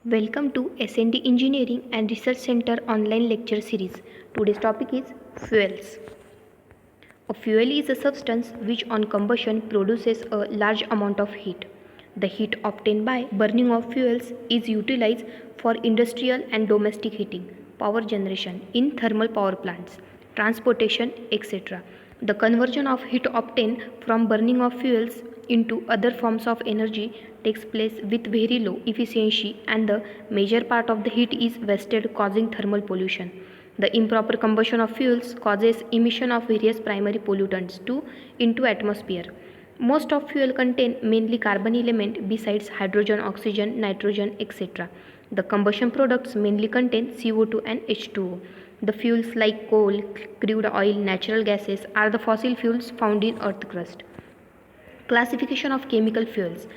Welcome to S&D Engineering and Research Center online lecture series. Today's topic is fuels. A fuel is a substance which on combustion produces a large amount of heat. The heat obtained by burning of fuels is utilized for industrial and domestic heating, power generation in thermal power plants, transportation, etc. The conversion of heat obtained from burning of fuels into other forms of energy takes place with very low efficiency, and the major part of the heat is wasted, causing thermal pollution. The improper combustion of fuels causes emission of various primary pollutants into atmosphere. Most of fuel contain mainly carbon element besides hydrogen, oxygen, nitrogen, etc. The combustion products mainly contain CO2 and H2O. The fuels like coal, crude oil, natural gases are the fossil fuels found in earth crust. Classification of chemical fuels.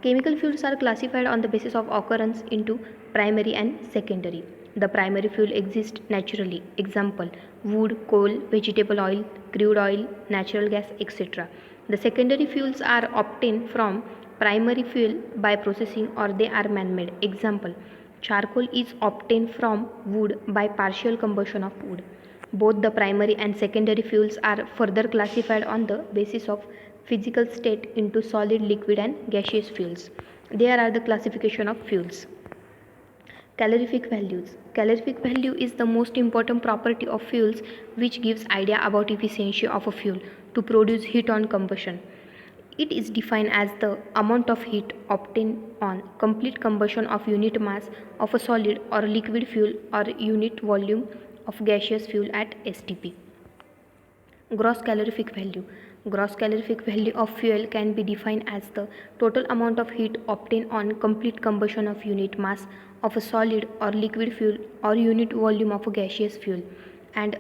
Chemical fuels are classified on the basis of occurrence into primary and secondary. The primary fuel exists naturally. Example: wood, coal, vegetable oil, crude oil, natural gas, etc. The secondary fuels are obtained from primary fuel by processing, or they are man-made. Example: charcoal is obtained from wood by partial combustion of wood. Both the primary and secondary fuels are further classified on the basis of physical state into solid, liquid and gaseous fuels. There are the classification of fuels. Calorific values. Calorific value is the most important property of fuels, which gives idea about efficiency of a fuel to produce heat on combustion. It is defined as the amount of heat obtained on complete combustion of unit mass of a solid or liquid fuel or unit volume of gaseous fuel at STP. Gross calorific value. Gross calorific value of fuel can be defined as the total amount of heat obtained on complete combustion of unit mass of a solid or liquid fuel or unit volume of a gaseous fuel, and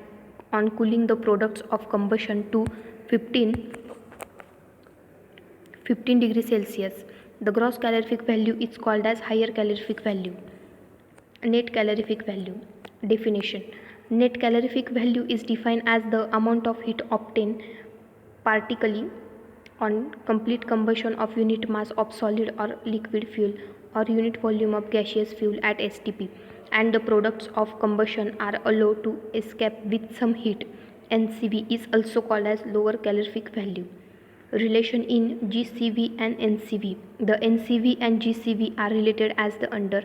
on cooling the products of combustion to 15 degrees Celsius. The gross calorific value is called as higher calorific value. Net calorific value. Definition. Net calorific value is defined as the amount of heat obtained partially on complete combustion of unit mass of solid or liquid fuel or unit volume of gaseous fuel at STP, and the products of combustion are allowed to escape with some heat. NCV is also called as lower calorific value. Relation in GCV and NCV. The NCV and GCV are related as the under,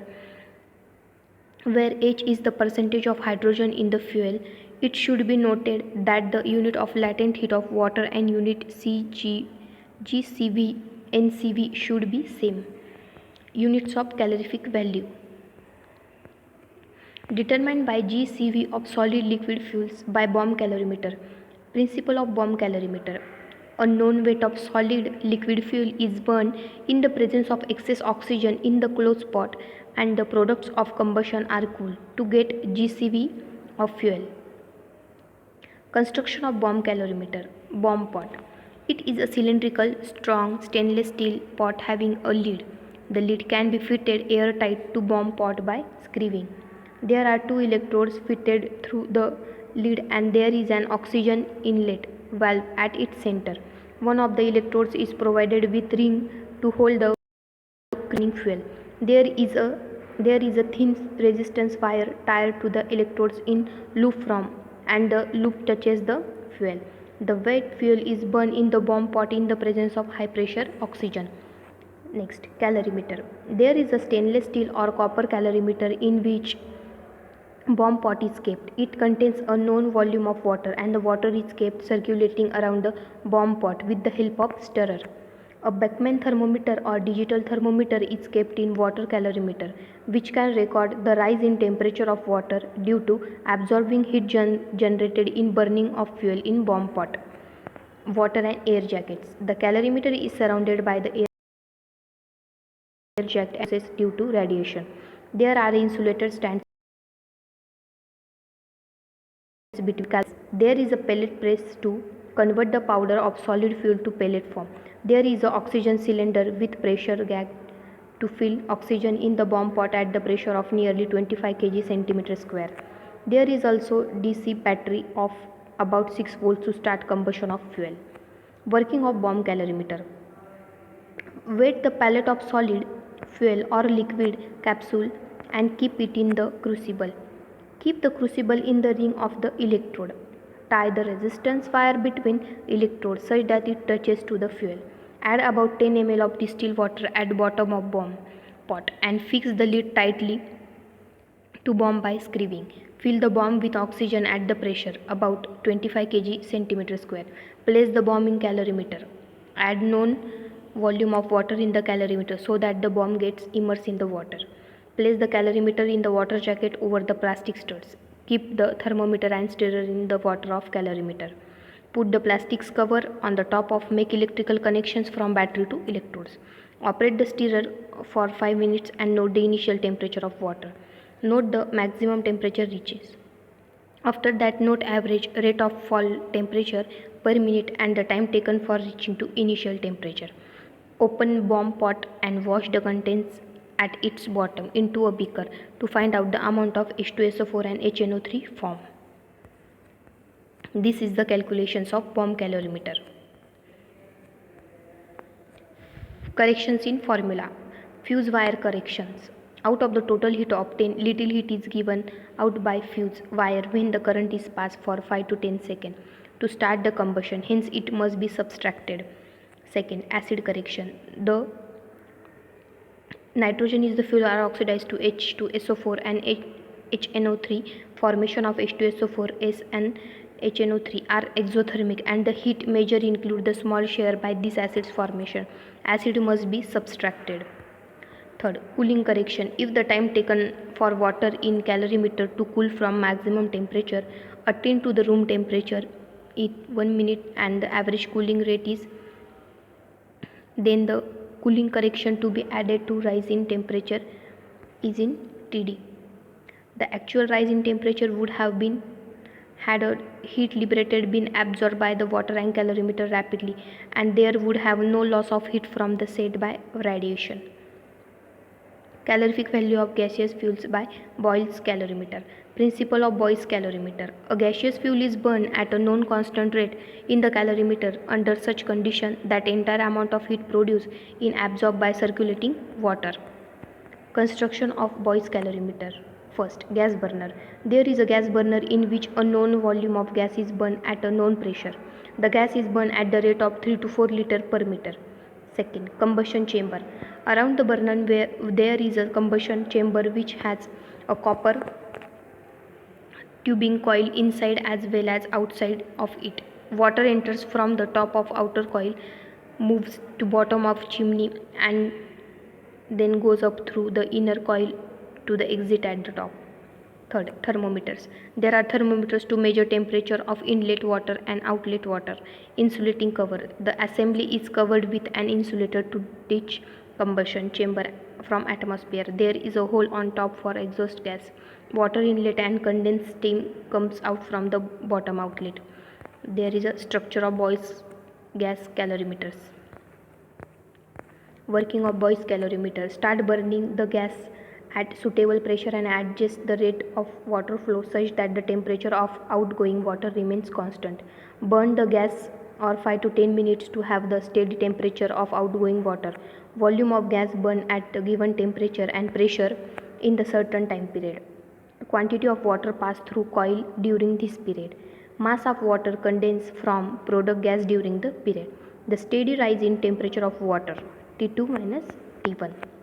where H is the percentage of hydrogen in the fuel. It should be noted that the unit of latent heat of water and unit GCV, NCV should be same. Units of calorific value determined by GCV of solid liquid fuels by bomb calorimeter. Principle of bomb calorimeter. A known weight of solid liquid fuel is burned in the presence of excess oxygen in the closed spot, and the products of combustion are cooled to get GCV of fuel. Construction of bomb calorimeter. Bomb pot. It is a cylindrical, strong stainless steel pot having a lid. The lid can be fitted airtight to bomb pot by screwing. There are two electrodes fitted through the lid, and there is an oxygen inlet valve at its center. One of the electrodes is provided with ring to hold the cooling fuel. There is a thin resistance wire tied to the electrodes in loop from, and the loop touches the fuel. The wet fuel is burned in the bomb pot in the presence of high pressure oxygen. Next, calorimeter. There is a stainless steel or copper calorimeter in which bomb pot is kept. It contains a known volume of water, and the water is kept circulating around the bomb pot with the help of stirrer. A Beckman thermometer or digital thermometer is kept in water calorimeter, which can record the rise in temperature of water due to absorbing heat generated in burning of fuel in bomb pot. Water and air jackets. The calorimeter is surrounded by the air jacket due to radiation. There are insulated stands between. There is a pellet press to convert the powder of solid fuel to pellet form. There is an oxygen cylinder with pressure gauge to fill oxygen in the bomb pot at the pressure of nearly 25 kg centimeter square. There is also DC battery of about 6 volts to start combustion of fuel. Working of bomb calorimeter. Wet the pellet of solid fuel or liquid capsule and keep it in the crucible. Keep the crucible in the ring of the electrode. Tie the resistance wire between electrodes such that it touches to the fuel. Add about 10 ml of distilled water at bottom of bomb pot and fix the lid tightly to bomb by screwing. Fill the bomb with oxygen at the pressure about 25 kg centimeter square. Place the bomb in calorimeter. Add known volume of water in the calorimeter so that the bomb gets immersed in the water. Place the calorimeter in the water jacket over the plastic studs. Keep the thermometer and stirrer in the water of calorimeter. Put the plastics cover on the top of make electrical connections from battery to electrodes. Operate the stirrer for 5 minutes and note the initial temperature of water. Note the maximum temperature reaches. After that, note average rate of fall temperature per minute and the time taken for reaching to initial temperature. Open bomb pot and wash the contents at its bottom into a beaker to find out the amount of H2SO4 and HNO3 formed. This is the calculations of bomb calorimeter. Corrections in formula. Fuse wire corrections. Out of the total heat obtained, little heat is given out by fuse wire when the current is passed for 5 to 10 seconds to start the combustion, hence it must be subtracted. Second, acid correction. The nitrogen is the fuel are oxidized to H2SO4 and HNO3. Formation of H2SO4S and HNO3 are exothermic and the heat measure include the small share by this acid's formation. Acid must be subtracted. Third, cooling correction. If the time taken for water in calorimeter to cool from maximum temperature attained to the room temperature is 1 minute and the average cooling rate is, then the cooling correction to be added to rise in temperature is in TD. The actual rise in temperature would have been had a heat liberated been absorbed by the water and calorimeter rapidly, and there would have no loss of heat from the set by radiation. Calorific value of gaseous fuels by Boyle's calorimeter. Principle of Boyle's calorimeter. A gaseous fuel is burned at a known constant rate in the calorimeter under such condition that entire amount of heat produced is absorbed by circulating water. Construction of Boyle's calorimeter. First, gas burner. There is a gas burner in which a known volume of gas is burned at a known pressure. The gas is burned at the rate of 3 to 4 liters per meter. Second, combustion chamber. Around the burner there is a combustion chamber which has a copper tubing coil inside as well as outside of it. Water enters from the top of outer coil, moves to bottom of chimney and then goes up through the inner coil to the exit at the top. Third, thermometers. There are thermometers to measure temperature of inlet water and outlet water. Insulating cover. The assembly is covered with an insulator to ditch combustion chamber from atmosphere. There is a hole on top for exhaust gas. Water inlet and condensed steam comes out from the bottom outlet. There is a structure of Boyle's gas calorimeters. Working of Boyle's calorimeter. Start burning the gas at suitable pressure and adjust the rate of water flow such that the temperature of outgoing water remains constant. Burn the gas or 5 to 10 minutes to have the steady temperature of outgoing water. Volume of gas burned at a given temperature and pressure in the certain time period. Quantity of water passed through coil during this period. Mass of water condensed from product gas during the period. The steady rise in temperature of water T2 minus T1.